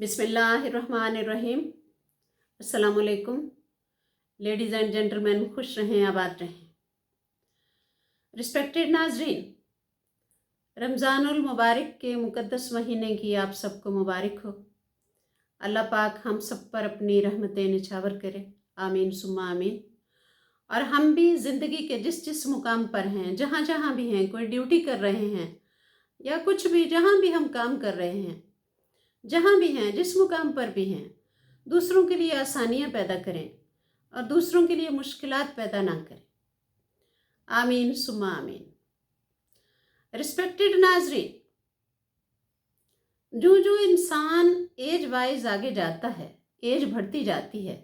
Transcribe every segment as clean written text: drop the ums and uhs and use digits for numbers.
बिस्मिल्लाहिर्रहमानिर्रहीम। अस्सलामुअलैकुम। Ladies and gentleman, खुश रहें, आबाद रहें। रिस्पेक्टेड नाजरीन, रमज़ानुल मुबारक के मुक़द्दस महीने की आप सबको मुबारक हो। अल्लाह पाक हम सब पर अपनी रहमतें निछावर करे, आमीन सुम्मा आमीन। और हम भी ज़िंदगी के जिस जिस मुकाम पर हैं, जहाँ जहाँ भी हैं, कोई ड्यूटी कर रहे हैं या कुछ भी, जहाँ भी हम काम कर रहे हैं, जहाँ भी हैं, जिस मुकाम पर भी हैं, दूसरों के लिए आसानियाँ पैदा करें और दूसरों के लिए मुश्किलात पैदा ना करें, आमीन सुम्मा आमीन। रिस्पेक्टेड नाजरीन, जो जो इंसान एज वाइज आगे जाता है, एज बढ़ती जाती है,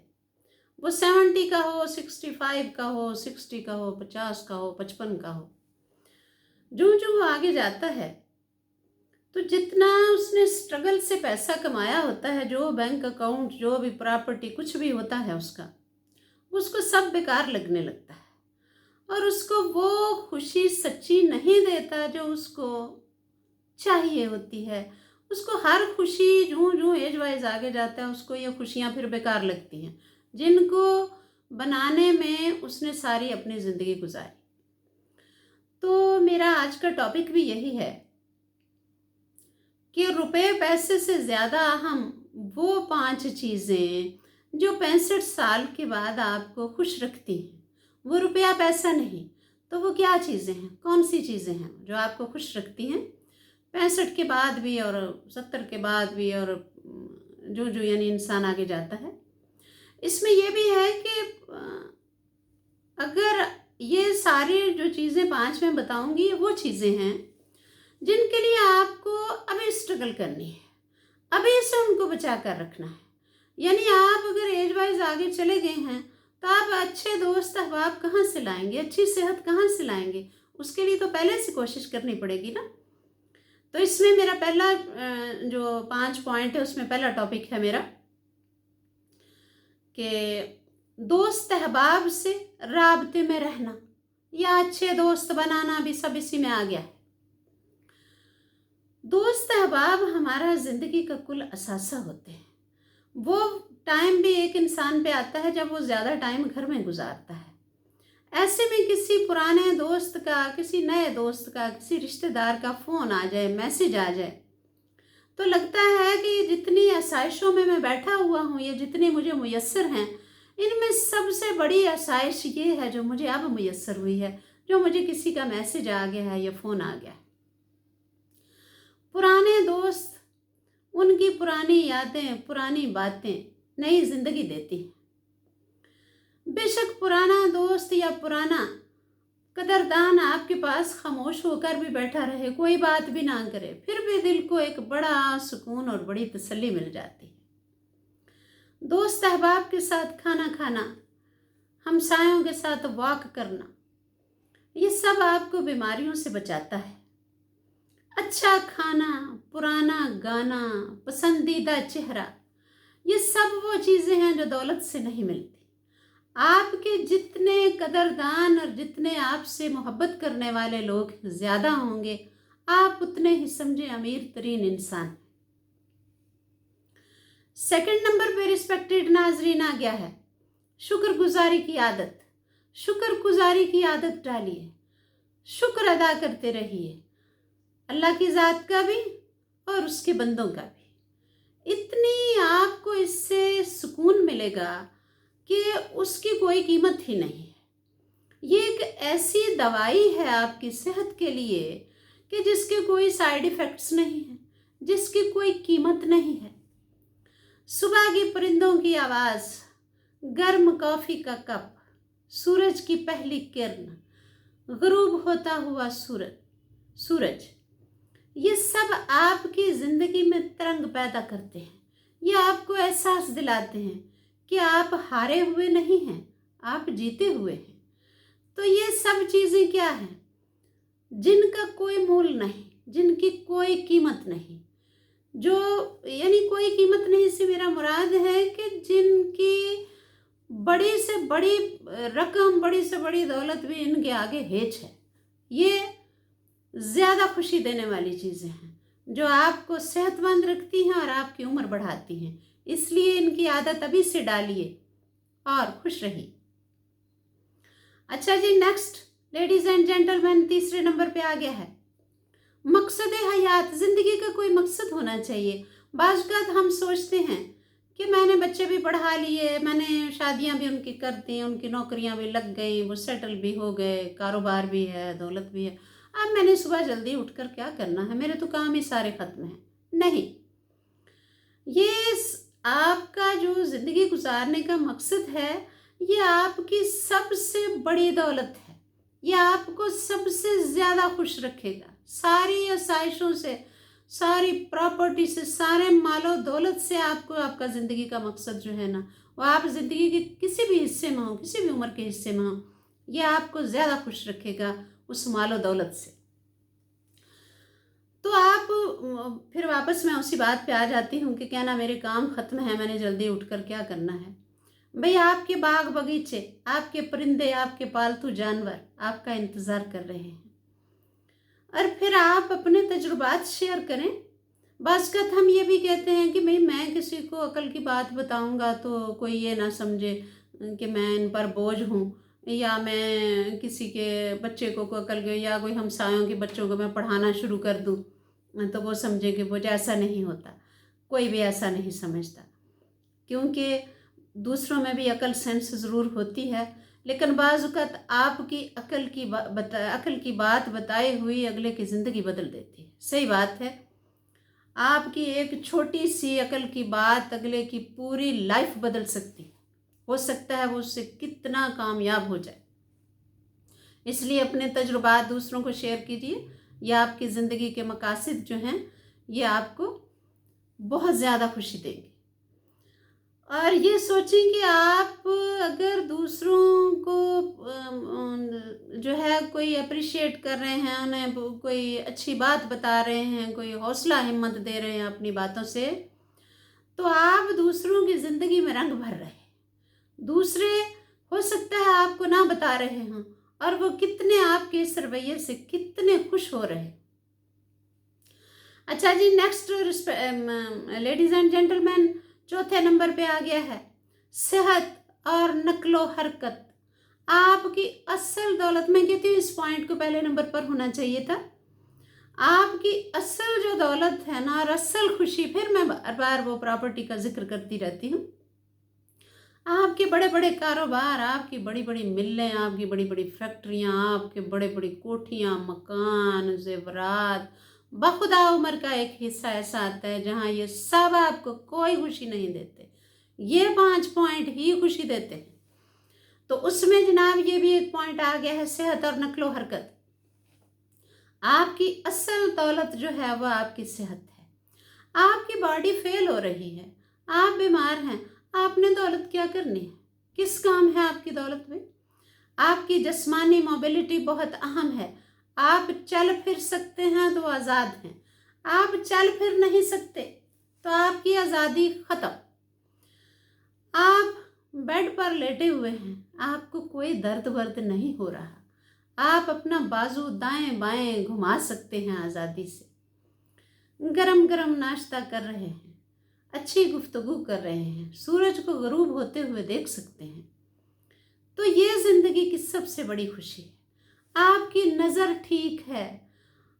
वो 70 का हो, 65 का हो, 60 का हो, 50 का हो, 55 का हो, जो जो आगे जाता है, तो जितना उसने स्ट्रगल से पैसा कमाया होता है, जो बैंक अकाउंट, जो भी प्रॉपर्टी, कुछ भी होता है उसको सब बेकार लगने लगता है और उसको वो खुशी सच्ची नहीं देता जो उसको चाहिए होती है। उसको हर खुशी जो जो एज वाइज आगे जाता है, उसको ये खुशियाँ फिर बेकार लगती हैं जिनको बनाने में उसने सारी अपनी ज़िंदगी गुजारी। तो मेरा आज का टॉपिक भी यही है कि रुपए पैसे से ज़्यादा अहम वो 5 चीज़ें जो 65 साल के बाद आपको खुश रखती हैं। वो रुपया पैसा नहीं, तो वो क्या चीज़ें हैं, कौन सी चीज़ें हैं जो आपको खुश रखती हैं 65 के बाद भी और 70 के बाद भी, और जो जो यानी इंसान आगे जाता है। इसमें यह भी है कि अगर ये सारी जो चीज़ें 5 में बताऊंगी, वो चीज़ें हैं जिनके लिए आपको अभी स्ट्रगल करनी है, अभी से उनको बचा कर रखना है। यानी आप अगर एज वाइज आगे चले गए हैं तो आप अच्छे दोस्त अहबाब कहाँ से लाएंगे, अच्छी सेहत कहाँ से लाएंगे? उसके लिए तो पहले से कोशिश करनी पड़ेगी ना। तो इसमें मेरा पहला जो 5 पॉइंट है, उसमें पहला टॉपिक है मेरा कि दोस्त अहबाब से राबते में रहना या अच्छे दोस्त बनाना भी सब इसी में आ गया है। दोस्त अहबाब हमारा ज़िंदगी का कुल असासा होते हैं। वो टाइम भी एक इंसान पे आता है जब वो ज़्यादा टाइम घर में गुजारता है। ऐसे में किसी पुराने दोस्त का, किसी नए दोस्त का, किसी रिश्तेदार का फ़ोन आ जाए, मैसेज आ जाए, तो लगता है कि जितनी आसाइशों में मैं बैठा हुआ हूँ, ये जितनी मुझे मुयस्सर हैं, इनमें सबसे बड़ी आसाइश ये है जो मुझे अब मुयस्सर हुई है, जो मुझे किसी का मैसेज आ गया है या फ़ोन आ गया है। पुराने दोस्त, उनकी पुरानी यादें, पुरानी बातें नई जिंदगी देती हैं। बेशक पुराना दोस्त या पुराना कदरदान आपके पास खामोश होकर भी बैठा रहे, कोई बात भी ना करे, फिर भी दिल को एक बड़ा सुकून और बड़ी तसल्ली मिल जाती है। दोस्त अहबाब के साथ खाना खाना, हमसायों के साथ वॉक करना, ये सब आपको बीमारियों से बचाता है। अच्छा खाना, पुराना गाना, पसंदीदा चेहरा, ये सब वो चीज़ें हैं जो दौलत से नहीं मिलती। आपके जितने कदरदान और जितने आपसे मोहब्बत करने वाले लोग ज़्यादा होंगे, आप उतने ही समझे अमीर तरीन इंसान। सेकंड नंबर पे रिस्पेक्टेड नाजरीन आ गया है शुक्रगुजारी की आदत। शुक्रगुजारी की आदत डालिए, शुक्र अदा करते रहिए, अल्लाह की ज़ात का भी और उसके बंदों का भी। इतनी आपको इससे सुकून मिलेगा कि उसकी कोई कीमत ही नहीं है। ये एक ऐसी दवाई है आपकी सेहत के लिए कि जिसके कोई साइड इफ़ेक्ट्स नहीं है, जिसकी कोई कीमत नहीं है। सुबह की परिंदों की आवाज़, गर्म कॉफ़ी का कप, सूरज की पहली किरण, गुरूब होता हुआ सूरज, ये सब आपकी ज़िंदगी में तरंग पैदा करते हैं। ये आपको एहसास दिलाते हैं कि आप हारे हुए नहीं हैं, आप जीते हुए हैं। तो ये सब चीज़ें क्या हैं? जिनका कोई मूल नहीं, जिनकी कोई कीमत नहीं, जो यानी कोई कीमत नहीं से मेरा मुराद है कि जिनकी बड़ी से बड़ी रकम, बड़ी से बड़ी दौलत भी इनके आगे हेच है। ये ज़्यादा खुशी देने वाली चीज़ें हैं। जो आपको सेहतमंद रखती हैं और आपकी उम्र बढ़ाती हैं। इसलिए इनकी आदत अभी से डालिए और खुश रहिए। अच्छा जी, नेक्स्ट लेडीज एंड जेंटलमैन, तीसरे नंबर पे आ गया है मकसद हयात। ज़िंदगी का कोई मकसद होना चाहिए। बाज़ औक़ात हम सोचते हैं कि मैंने बच्चे भी पढ़ा लिए, मैंने शादियां भी उनकी कर दी, उनकी नौकरियां भी लग गई, वो सेटल भी हो गए, कारोबार भी है, दौलत भी है, अब मैंने सुबह जल्दी उठकर क्या करना है, मेरे तो काम ही सारे ख़त्म हैं। नहीं, ये आपका जो ज़िंदगी गुजारने का मकसद है, ये आपकी सबसे बड़ी दौलत है। ये आपको सबसे ज़्यादा खुश रखेगा। सारी आसाइशों से, सारी प्रॉपर्टी से, सारे मालो दौलत से आपको आपका ज़िंदगी का मकसद जो है ना, वो आप ज़िंदगी के किसी भी हिस्से में हो, किसी भी उम्र के हिस्से में हो, ये आपको ज़्यादा खुश रखेगा उस मालो दौलत से। तो आप फिर वापस मैं उसी बात पे आ जाती हूँ कि क्या ना मेरे काम ख़त्म है, मैंने जल्दी उठकर क्या करना है। भाई, आपके बाग बगीचे, आपके परिंदे, आपके पालतू जानवर आपका इंतज़ार कर रहे हैं। और फिर आप अपने तजुर्बात शेयर करें। बाज़ हम ये भी कहते हैं कि भाई मैं किसी को अकल की बात बताऊंगा तो कोई ये ना समझे कि मैं इन पर बोझ हूँ, या मैं किसी के बच्चे को अकल के, या कोई हमसायों के बच्चों को मैं पढ़ाना शुरू कर दूँ तो वो समझे कि बोझ। ऐसा नहीं होता, कोई भी ऐसा नहीं समझता, क्योंकि दूसरों में भी अकल सेंस ज़रूर होती है, लेकिन बाज़ औक़ात आपकी अकल की बात बताई हुई अगले की ज़िंदगी बदल देती है। सही बात है, आपकी एक छोटी सी अकल की बात अगले की पूरी लाइफ बदल सकती है। हो सकता है वो उससे कितना कामयाब हो जाए। इसलिए अपने तजुर्बात दूसरों को शेयर कीजिए। यह आपकी ज़िंदगी के मकासद जो हैं, ये आपको बहुत ज़्यादा खुशी देंगे। और ये सोचें कि आप अगर दूसरों को जो है कोई अप्रिशिएट कर रहे हैं, उन्हें कोई अच्छी बात बता रहे हैं, कोई हौसला हिम्मत दे रहे हैं अपनी बातों से, तो आप दूसरों की ज़िंदगी में रंग भर रहे हैं। दूसरे हो सकता है आपको ना बता रहे हों, और वो कितने आपके इस रवैये से कितने खुश हो रहे हैं। अच्छा जी, नेक्स्ट लेडीज़ एंड जेंटलमैन, चौथे नंबर पे आ गया है सेहत और नक्लो हरकत। आपकी असल दौलत, मैं कहती हूँ इस पॉइंट को पहले नंबर पर होना चाहिए था। आपकी असल जो दौलत है ना, और असल खुशी, फिर मैं बार बार वो प्रॉपर्टी का जिक्र करती रहती हूँ, आपके बड़े बड़े कारोबार, आपकी बड़ी बड़ी मिलें, आपकी बड़ी बड़ी फैक्ट्रियाँ, आपके बड़े बड़ी कोठियाँ, मकान, जेवरात, बखुदा उम्र का एक हिस्सा ऐसा आता है जहाँ ये सब आपको कोई खुशी नहीं देते, ये 5 पॉइंट ही खुशी देते हैं। तो उसमें जनाब ये भी एक पॉइंट आ गया है सेहत और नक्लो हरकत। आपकी असल दौलत जो है वह आपकी सेहत है। आपकी बॉडी फेल हो रही है, आप बीमार हैं, आपने दौलत क्या करनी है, किस काम है आपकी दौलत में। आपकी जिस्मानी मोबिलिटी बहुत अहम है। आप चल फिर सकते हैं तो आज़ाद हैं, आप चल फिर नहीं सकते तो आपकी आज़ादी ख़त्म। आप बेड पर लेटे हुए हैं, आपको कोई दर्द वर्द नहीं हो रहा, आप अपना बाजू दाएं बाएं घुमा सकते हैं आज़ादी से। गरम गरम नाश्ता कर रहे हैं, अच्छी गुफ्तगू कर रहे हैं, सूरज को गरूब होते हुए देख सकते हैं। तो ये ज़िंदगी की सबसे बड़ी खुशी है। आपकी नज़र ठीक है,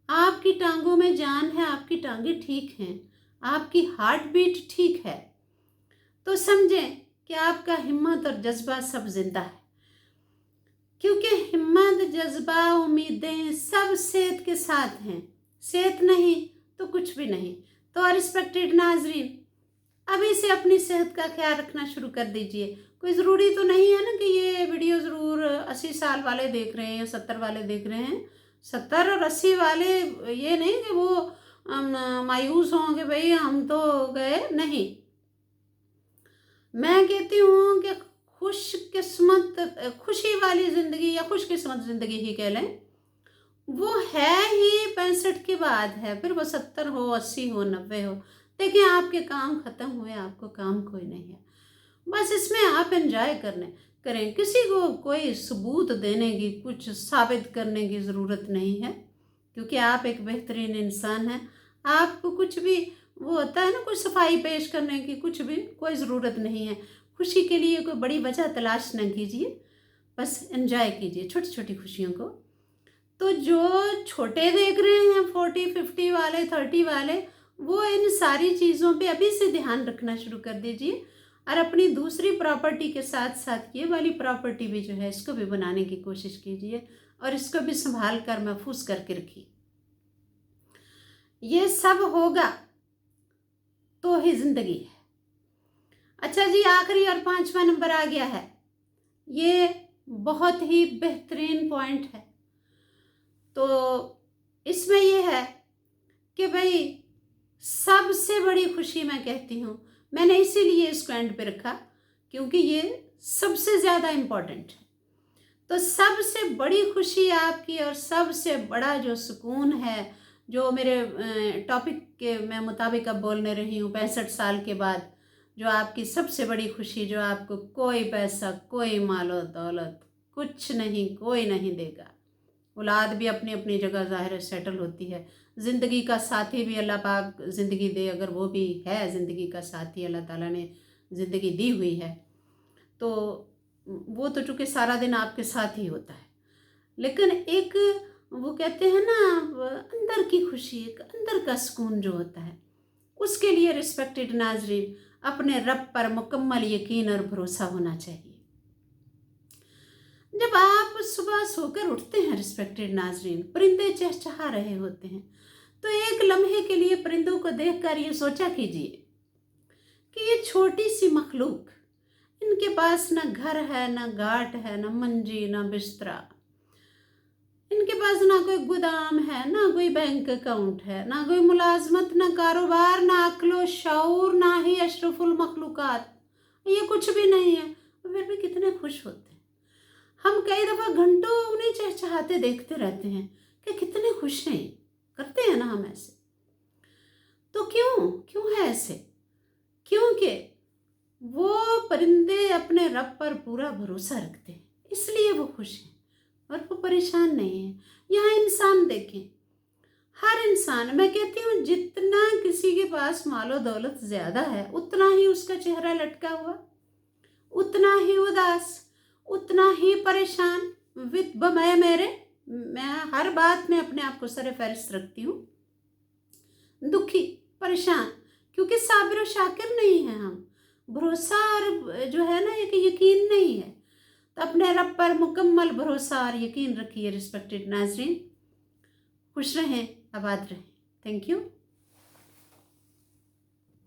आपकी टांगों में जान है, आपकी टांगें ठीक हैं, आपकी हार्ट बीट ठीक है, तो समझें कि आपका हिम्मत और जज्बा सब जिंदा है। क्योंकि हिम्मत, जज्बा, उम्मीदें सब सेहत के साथ हैं। सेहत नहीं तो कुछ भी नहीं। तो रिस्पेक्टेड नाजरीन, अभी से अपनी सेहत का ख्याल रखना शुरू कर दीजिए। कोई ज़रूरी तो नहीं है ना कि ये वीडियो ज़रूर 80 साल वाले देख रहे हैं या 70 वाले देख रहे हैं। 70 और 80 वाले ये नहीं कि वो मायूस हों कि भाई हम तो गए, नहीं। मैं कहती हूँ कि खुशी वाली ज़िंदगी या खुशकिस्मत ज़िंदगी ही कह लें, वो है ही 65 के बाद है। फिर वो 70 हो, 80 हो, 90 हो, देखिए आपके काम ख़त्म हुए, आपको काम कोई नहीं है। बस इसमें आप एंजॉय करें। किसी को कोई सबूत देने की, कुछ साबित करने की ज़रूरत नहीं है, क्योंकि आप एक बेहतरीन इंसान हैं। आपको कुछ भी वो होता है ना, कोई सफाई पेश करने की कुछ भी कोई ज़रूरत नहीं है। खुशी के लिए कोई बड़ी वजह तलाश ना कीजिए, बस एंजॉय कीजिए छोटी छोटी खुशियों को। तो जो छोटे देख रहे हैं 40 50 वाले 30 वाले, वो इन सारी चीज़ों पे अभी से ध्यान रखना शुरू कर दीजिए, और अपनी दूसरी प्रॉपर्टी के साथ साथ ये वाली प्रॉपर्टी भी जो है इसको भी बनाने की कोशिश कीजिए, और इसको भी संभाल कर महफूज करके रखिए। ये सब होगा तो ही ज़िंदगी है। अच्छा जी, आखिरी और 5वां नंबर आ गया है। ये बहुत ही बेहतरीन पॉइंट है। तो इसमें ये है कि भाई सबसे बड़ी खुशी मैं कहती हूँ, मैंने इसीलिए इसको एंड पे रखा क्योंकि ये सबसे ज़्यादा इम्पोर्टेंट है। तो सबसे बड़ी खुशी आपकी और सबसे बड़ा जो सुकून है, जो मेरे टॉपिक के मैं मुताबिक अब बोलने रही हूँ, 65 साल के बाद जो आपकी सबसे बड़ी खुशी, जो आपको कोई पैसा, कोई मालो दौलत, कुछ नहीं, कोई नहीं देगा। औलाद भी अपनी अपनी जगह ज़ाहिर है सेटल होती है। ज़िंदगी का साथी भी अल्लाह पाक ज़िंदगी दे, अगर वो भी है ज़िंदगी का साथी, अल्लाह ताला ने ज़िंदगी दी हुई है, तो वो तो चूँकि सारा दिन आपके साथ ही होता है। लेकिन एक वो कहते हैं ना, अंदर की खुशी, एक अंदर का सुकून जो होता है, उसके लिए रिस्पेक्टेड नाजरीन अपने रब पर मुकम्मल यकीन और भरोसा होना चाहिए। जब आप सुबह सोकर उठते हैं रिस्पेक्टेड नाजरीन, परिंदे चहचहा रहे होते हैं, तो एक लम्हे के लिए परिंदों को देखकर ये सोचा कीजिए कि ये छोटी सी मखलूक, इनके पास ना घर है, ना गाट है, ना मंजी, ना बिस्तरा, इनके पास ना कोई गोदाम है, ना कोई बैंक अकाउंट है, ना कोई मुलाजमत, ना कारोबार, ना अक्लो शऊर, ना ही अशरफुल मखलूकात, ये कुछ भी नहीं है, फिर भी कितने खुश होते हैं। हम कई दफ़ा घंटों उन्हें चहचहाते देखते रहते हैं कि कितने खुश हैं, करते हैं ना हम ऐसे। तो क्यों है ऐसे? क्योंकि वो परिंदे अपने रब पर पूरा भरोसा रखते हैं, इसलिए वो खुश हैं और वो परेशान नहीं है। यहाँ इंसान देखें, हर इंसान, मैं कहती हूँ जितना किसी के पास मालो दौलत ज़्यादा है, उतना ही उसका चेहरा लटका हुआ, उतना ही उदास, उतना ही परेशान, विद बमय मेरे। मैं हर बात में अपने आप को सरे फहरिस्त रखती हूँ, दुखी, परेशान, क्योंकि साबिर और शाकिर नहीं है हम, भरोसा और जो है ना एक यकीन नहीं है। तो अपने रब पर मुकम्मल भरोसा और यकीन रखिए रिस्पेक्टेड नाजरीन। खुश रहें, आबाद रहें। Thank you.